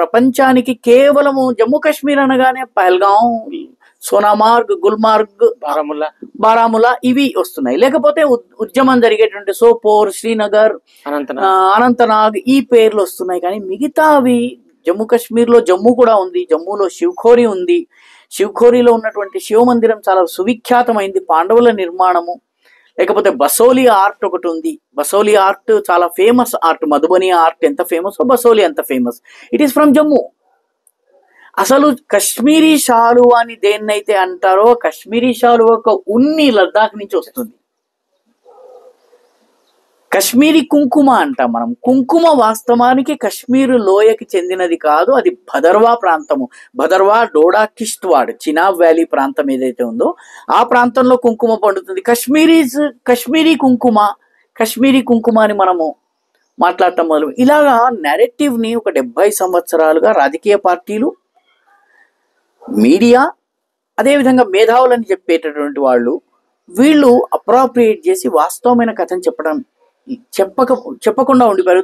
ప్రపంచానికి కేవలము జమ్మూ కాశ్మీర్ అనగానే పహల్గాం, సోనామార్గ్, గుల్మార్గ్, బారాముల్లా ఇవి వస్తున్నాయి. లేకపోతే ఉద్యమం జరిగేటువంటి సోపోర్, శ్రీనగర్, అనంతనాగ్ ఈ పేర్లు వస్తున్నాయి. కానీ మిగతావి జమ్మూ కాశ్మీర్ లో జమ్మూ కూడా ఉంది, జమ్మూలో శివఖోరి ఉంది. శివఖోరిలో ఉన్నటువంటి శివ మందిరం చాలా సువిఖ్యాతమైంది, పాండవుల నిర్మాణము. లేకపోతే బసోలి ఆర్ట్ ఒకటి ఉంది. బసోలి ఆర్ట్ చాలా ఫేమస్ ఆర్ట్. మధుబని ఆర్ట్ ఎంత ఫేమస్, బసోలి అంత famous. It is from Jammu. అసలు కశ్మీరీ షాలు అని దేన్నైతే అంటారో, కశ్మీరీ షాలు ఒక ఉన్ని లద్దాఖ్ నుంచి వస్తుంది. కశ్మీరీ కుంకుమ అంటాం మనం. కుంకుమ వాస్తవానికి కశ్మీరు లోయకి చెందినది కాదు, అది భదర్వా ప్రాంతము. భదర్వా, డోడా, కిష్ట్వాడ్, చినాబ్ వ్యాలీ ప్రాంతం ఏదైతే ఉందో ఆ ప్రాంతంలో కుంకుమ పండుతుంది. కశ్మీరీ కుంకుమ అని మనము మాట్లాడటం మొదలు. ఇలాగా నెరేటివ్ ని ఒక 70 సంవత్సరాలుగా రాజకీయ పార్టీలు, మీడియా, అదేవిధంగా మేధావులని చెప్పేటటువంటి వీళ్ళు అప్రాప్రియేట్ చేసి వాస్తవమైన కథను చెప్పకుండా ఉండిపోయారు.